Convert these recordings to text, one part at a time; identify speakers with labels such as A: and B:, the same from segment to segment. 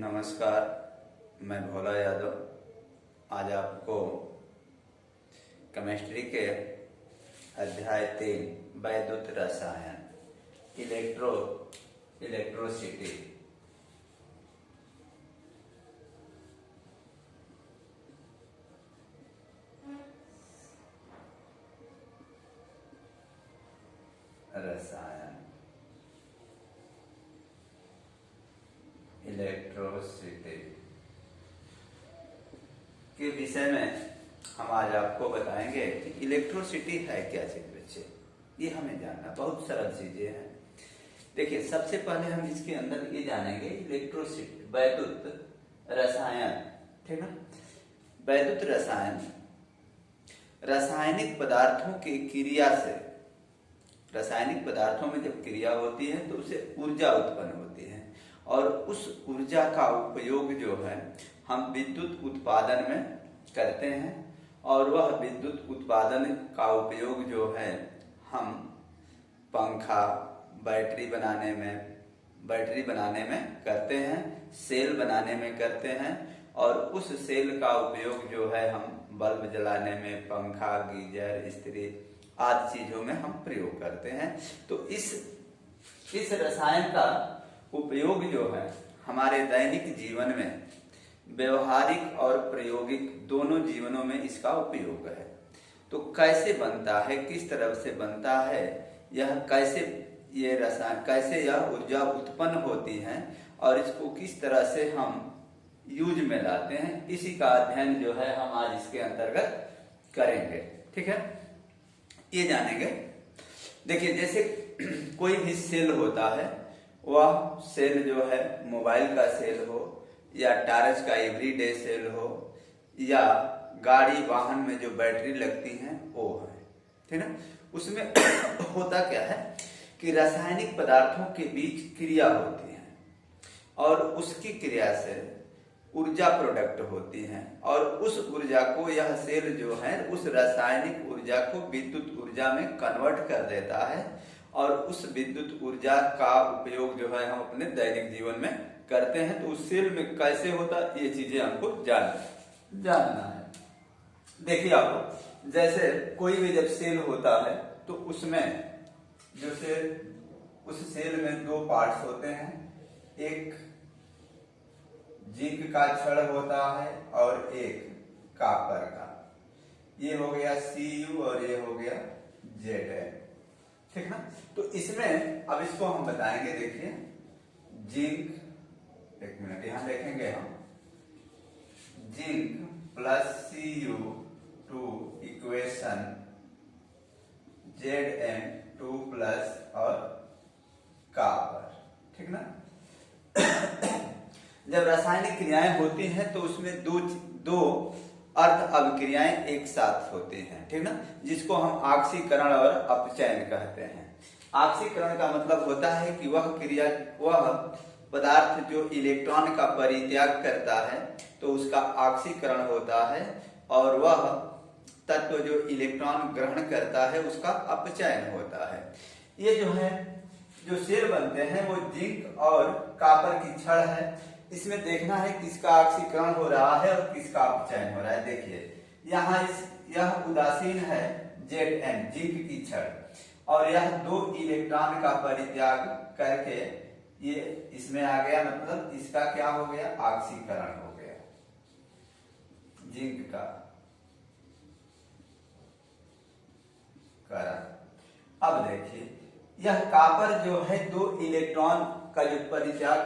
A: नमस्कार, मैं भोला यादव आज आपको केमिस्ट्री के अध्याय 3 वैद्युत रसायन इलेक्ट्रोसिटी रसायन इलेक्ट्रोसिटी के विषय में हम आज आपको बताएंगे कि इलेक्ट्रोसिटी है क्या चीज बच्चे। ये हमें जानना बहुत सरल चीजें हैं। देखिए, सबसे पहले हम इसके अंदर ये जानेंगे इलेक्ट्रोसिटी वैद्युत रसायन, ठीक ना। वैद्युत रसायन रासायनिक पदार्थों की क्रिया से, रासायनिक पदार्थों में जब क्रिया होती है तो उससे ऊर्जा उत्पन्न होती है और उस ऊर्जा का उपयोग जो है हम विद्युत उत्पादन में करते हैं और वह विद्युत उत्पादन का उपयोग जो है हम पंखा, बैटरी बनाने में करते हैं, सेल बनाने में करते हैं और उस सेल का उपयोग जो है हम बल्ब जलाने में, पंखा, गीजर, इस्त्री आदि चीजों में हम प्रयोग करते हैं। तो इस रसायन का उपयोग जो है हमारे दैनिक जीवन में, व्यवहारिक और प्रायोगिक दोनों जीवनों में इसका उपयोग है। तो कैसे बनता है, किस तरह से बनता है, यह कैसे ये रसायन, कैसे यह ऊर्जा उत्पन्न होती है और इसको किस तरह से हम यूज में लाते हैं, इसी का अध्ययन जो है हम आज इसके अंतर्गत करेंगे। ठीक है, ये जानेंगे। देखिए, जैसे कोई भी सेल होता है, वह सेल जो है मोबाइल का सेल हो या टार्च का एवरीडे सेल हो या गाड़ी वाहन में जो बैटरी लगती हैं वो है, ठीक ना। उसमें होता क्या है कि रासायनिक पदार्थों के बीच क्रिया होती है और उसकी क्रिया से ऊर्जा प्रोडक्ट होती है और उस ऊर्जा को यह सेल जो है उस रासायनिक ऊर्जा को विद्युत ऊर्जा में कन्वर्ट कर देता है और उस विद्युत ऊर्जा का उपयोग जो है हम अपने दैनिक जीवन में करते हैं। तो उस सेल में कैसे होता है, ये चीजें हमको जानना है। देखिए, आपको जैसे कोई भी जब सेल होता है तो उसमें जो उस सेल में दो पार्ट्स होते हैं, एक जिंक का छड़ होता है और एक कॉपर का। ये हो गया Cu और ये हो गया Zn, ठीक ना। तो इसमें अब इसको हम बताएंगे। देखिए, जिंक, एक मिनट यहां देखेंगे हम, zinc plus Cu2 equation Zn2 plus और कॉपर, ठीक ना। जब रासायनिक क्रियाएं होती हैं तो उसमें दो अर्ध अभिक्रियाएं एक साथ होती हैं, ठीक ना, जिसको हम ऑक्सीकरण और अपचयन कहते हैं। ऑक्सीकरण का मतलब होता है कि वह पदार्थ जो इलेक्ट्रॉन का परित्याग करता है तो उसका ऑक्सीकरण होता है और वह तत्व जो इलेक्ट्रॉन ग्रहण करता है उसका अपचयन होता है। ये जो है जो सेल बनते हैं वो जिंक और कॉपर की छड़ है। इसमें देखना है किसका ऑक्सीकरण हो रहा है और किसका अपचयन हो रहा है। देखिए, यहाँ यह उदासीन है Zn, जिंक की छड़, और यह दो इलेक्ट्रॉन का परित्याग करके ये इसमें आ गया, मतलब इसका क्या हो गया, ऑक्सीकरण हो गया जिंक का करण। अब देखिए, यह कॉपर जो है दो इलेक्ट्रॉन का जो परित्याग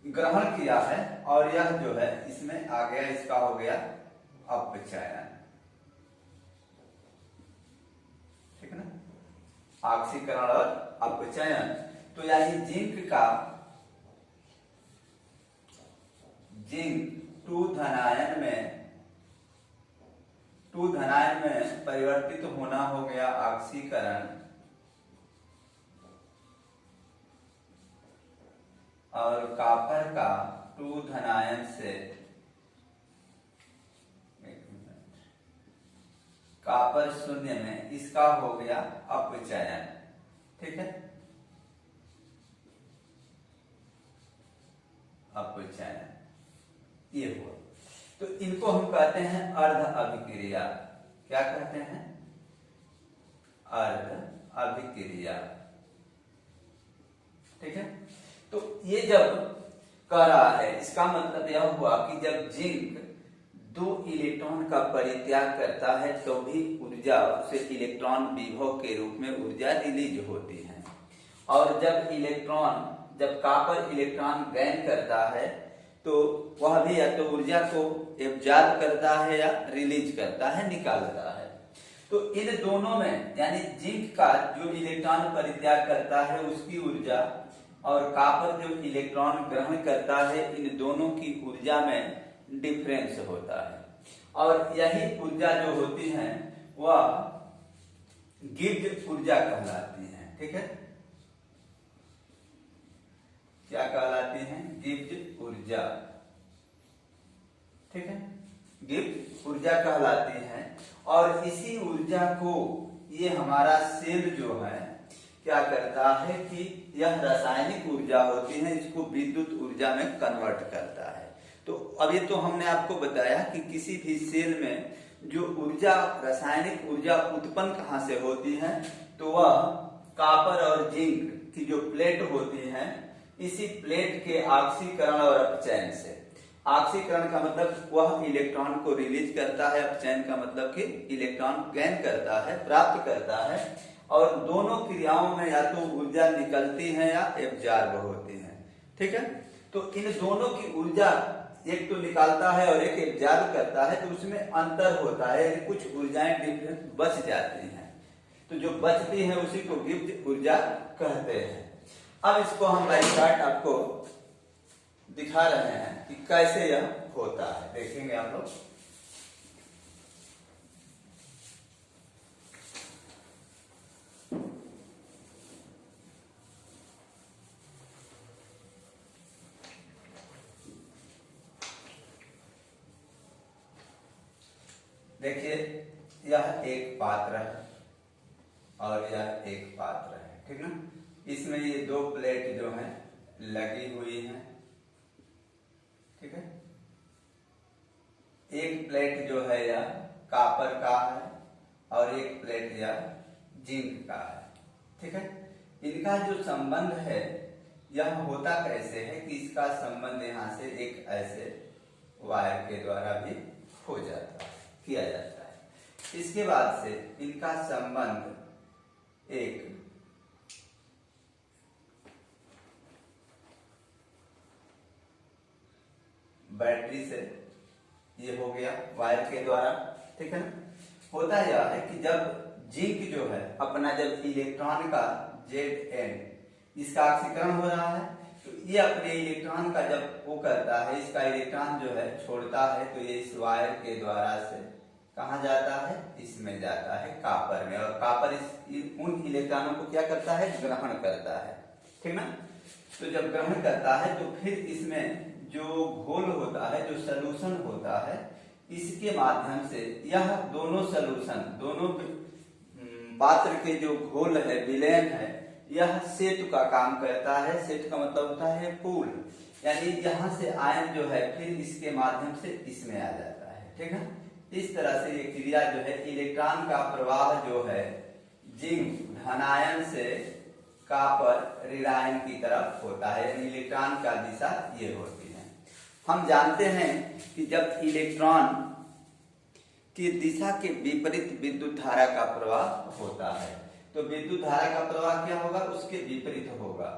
A: ग्रहण किया है और यह जो है इसमें आ गया, इसका हो गया अपचयन, ठीक है ना, ऑक्सीकरण और अपचयन। तो यानी जिंक 2 धनायन में परिवर्तित होना हो गया ऑक्सीकरण और कॉपर का 2 धनायन से, कॉपर शून्य में, इसका हो गया अपचयन, ठीक है, अपचयन। ये हुआ। तो इनको हम कहते हैं अर्ध अभिक्रिया। क्या कहते हैं? अर्ध अभिक्रिया। ठीक है। तो ये जब कह रहा है, इसका मतलब यह हुआ कि जब जिंक 2 इलेक्ट्रॉन का परित्याग करता है तो भी ऊर्जा, उसे इलेक्ट्रॉन विभव के रूप में ऊर्जा रिलीज होती है। और जब कॉपर इलेक्ट्रॉन गेन करता है तो वह भी या तो ऊर्जा को एब्जॉर्ब करता है या रिलीज करता है, निकालता है। तो इन दोनों में, यानी जिंक का जो इलेक्ट्रॉन परित्याग करता है उसकी ऊर्जा और कॉपर जो इलेक्ट्रॉन ग्रहण करता है, इन दोनों की ऊर्जा में डिफरेंस होता है। और यही ऊर्जा जो होती है वह गिब्स ऊर्जा कहलाती है। ठीक है। क्या कहलाती है? गिब्स ऊर्जा। ठीक है। गिब्स ऊर्जा कहलाती है। और इसी ऊर्जा को ये हमारा सेल जो है क्या करता है कि यह रासायनिक ऊर्जा होती है, इसको विद्युत ऊर्जा में कन्वर्ट करता है। तो अभी तो हमने आपको बताया कि किसी भी सेल में जो ऊर्जा, रासायनिक ऊर्जा उत्पन्न कहाँ से होती है, तो वह कॉपर और जिंक की जो प्लेट होती है, इसी प्लेट के ऑक्सीकरण और अपचयन से। ऑक्सीकरण का मतलब वह इलेक्ट्रॉन को रिलीज करता है, अपचयन का मतलब कि इलेक्ट्रॉन गेन करता है, प्राप्त करता है। और दोनों क्रियाओं में या तो ऊर्जा निकलती है या एब्जॉर्ब होती है। ठीक है। तो इन दोनों की ऊर्जा, एक तो निकालता है और एक एब्जॉर्ब करता है, तो उसमें अंतर होता है, कुछ ऊर्जाएं डिफरेंस बच जाती हैं। तो जो बचती है उसी को गिब्स ऊर्जा कहते हैं। अब इसको हम बाय चार्ट आपको दिखा रहे हैं कि कैसे यह होता है, देखेंगे आप लोग। देखिए, यह एक पात्र है और यह एक पात्र है। ठीक ना। इसमें ये 2 प्लेट जो है लगी हुई हैं। ठीक है। एक प्लेट जो है यह कॉपर का है और एक प्लेट यह जिंक का है। ठीक है। इनका जो संबंध है यह होता कैसे है कि इसका संबंध यहाँ से एक ऐसे वायर के द्वारा भी हो जाता है, किया जाता है। इसके बाद से इनका संबंध एक बैटरी से ये हो गया वायर के द्वारा। ठीक है ना। होता यह है कि जब जिंक जो है अपना, जब इलेक्ट्रॉन का Zn इसका ऑक्सीकरण हो रहा है, तो ये अपने इलेक्ट्रॉन का जब वो करता है, इसका इलेक्ट्रॉन जो है छोड़ता है, तो ये इस वायर के द्वारा से कहाँ जाता है? इसमें जाता है कॉपर में। और कॉपर उन इलेक्ट्रॉनों को क्या करता है? ग्रहण करता है। ठीक ना। तो जब ग्रहण करता है तो फिर इसमें जो घोल होता है, जो सलूशन होता है, इसके माध्यम से यह दोनों सलूशन, दोनों पात्र के जो घोल है, विलयन है, यह सेतु का काम करता है। सेतु का मतलब होता है पुल, यानी यहाँ से आयन जो है फिर इसके माध्यम से इसमें आ जाता है। ठीक है। इस तरह से ये क्रिया जो है, इलेक्ट्रॉन का प्रवाह जो है जिंक धनायन से कॉपर ऋणायन की तरफ होता है, यानी इलेक्ट्रॉन का दिशा ये होती है। हम जानते हैं कि जब इलेक्ट्रॉन की दिशा के विपरीत विद्युत धारा का प्रवाह होता है, तो विद्युत धारा का प्रवाह क्या होगा? उसके विपरीत होगा।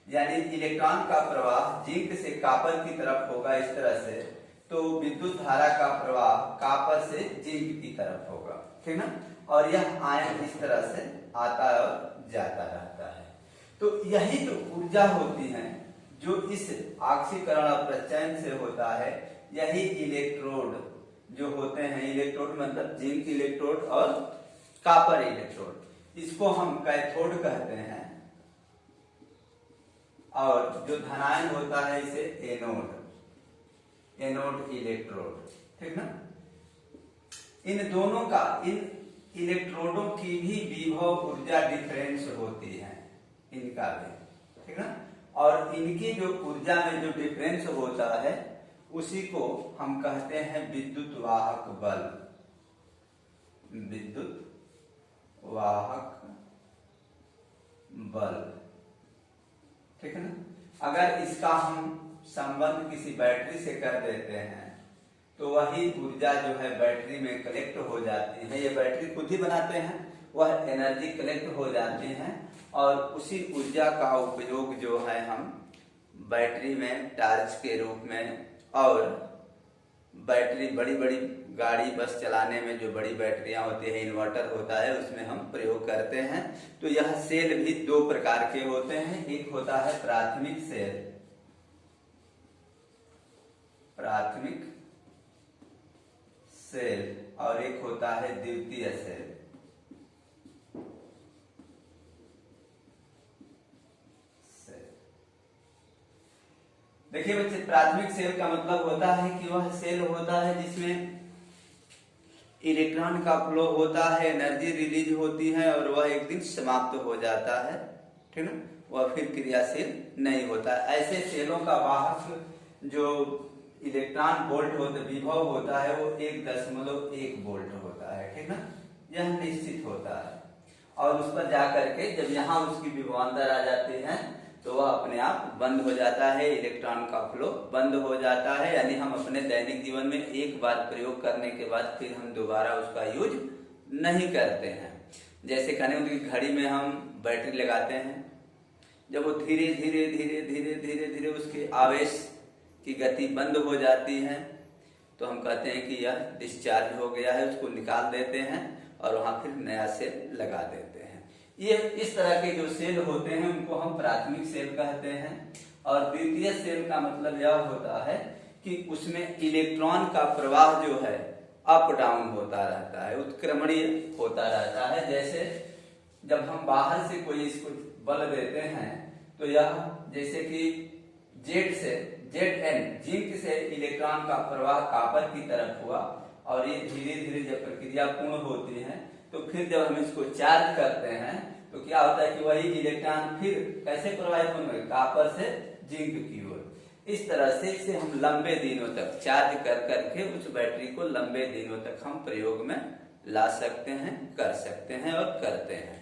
A: यानी इलेक्ट्रॉन का प्रवाह जिंक से कॉपर की तरफ होगा इस तरह से, तो विद्युत धारा का प्रवाह कॉपर से जिंक की तरफ होगा। ठीक ना। और यह आयन इस तरह से आता और जाता रहता है। तो यही तो ऊर्जा होती है जो इस ऑक्सीकरण और प्रचयन से होता है। यही इलेक्ट्रोड जो होते हैं, इलेक्ट्रोड मतलब जिंक इलेक्ट्रोड और कॉपर इलेक्ट्रोड, इसको हम कैथोड कहते हैं। और जो धनायन होता है इसे एनोड, एनोड इलेक्ट्रोड। ठीक ना। इन दोनों का, इन इलेक्ट्रोडों की भी विभव ऊर्जा डिफरेंस होती है, इनका भी। ठीक ना। और इनकी जो ऊर्जा में जो डिफरेंस होता है उसी को हम कहते हैं विद्युत वाहक बल्ब। विद्युत वाहक बल्ब, ठीक है ना। अगर इसका हम संबंध किसी बैटरी से कर देते हैं तो वही ऊर्जा जो है बैटरी में कलेक्ट हो जाती है। ये बैटरी खुद ही बनाते हैं, वह एनर्जी कलेक्ट हो जाती है और उसी ऊर्जा का उपयोग जो है हम बैटरी में टार्च के रूप में, और बैटरी बड़ी बड़ी गाड़ी बस चलाने में जो बड़ी बैटरियां होती है, इन्वर्टर होता है, उसमें हम प्रयोग करते हैं। तो यह सेल भी दो प्रकार के होते हैं। एक होता है प्राथमिक सेल, प्राथमिक सेल, और एक होता है द्वितीय सेल। देखिए बच्चे, प्राथमिक सेल का मतलब होता है कि वह सेल होता है जिसमें इलेक्ट्रॉन का फ्लो होता है, एनर्जी रिलीज होती है और वह एक दिन समाप्त हो जाता है, ठीक है। वह फिर क्रियाशील नहीं होता है। ऐसे सेलों का वाहक जो इलेक्ट्रॉन वोल्ट होता, विभव होता है, वो 1.1 वोल्ट होता है, ठीक ना। यह निश्चित होता है और उस पर जाकर के जब यहाँ उसकी विभवांतर आ जाती है तो वह अपने आप बंद हो जाता है, इलेक्ट्रॉन का फ्लो बंद हो जाता है। यानी हम अपने दैनिक जीवन में एक बार प्रयोग करने के बाद फिर हम दोबारा उसका यूज नहीं करते हैं। जैसे कहने की घड़ी में हम बैटरी लगाते हैं, जब वो धीरे धीरे धीरे धीरे धीरे धीरे उसके आवेश की गति बंद हो जाती है तो हम कहते हैं कि यह डिस्चार्ज हो गया है, उसको निकाल देते हैं और वहां फिर नया सेल लगा देते हैं। ये इस तरह के जो सेल होते हैं उनको हम प्राथमिक सेल कहते हैं। और द्वितीय सेल का मतलब यह होता है कि उसमें इलेक्ट्रॉन का प्रवाह जो है अप डाउन होता रहता है, उत्क्रमणीय होता रहता है। जैसे जब हम बाहर से कोई इसको बल देते हैं तो यह जैसे कि Zn जिंक से इलेक्ट्रॉन का प्रवाह कॉपर की तरफ हुआ और ये धीरे धीरे जब प्रक्रिया पूर्ण होती है तो फिर जब हम इसको चार्ज करते हैं तो क्या होता है कि वही इलेक्ट्रॉन फिर कैसे प्रवाहित होंगे, कॉपर से जिंक की ओर। इस तरह से हम लंबे दिनों तक चार्ज कर करके उस बैटरी को लंबे दिनों तक हम प्रयोग में ला सकते हैं, कर सकते हैं और करते हैं।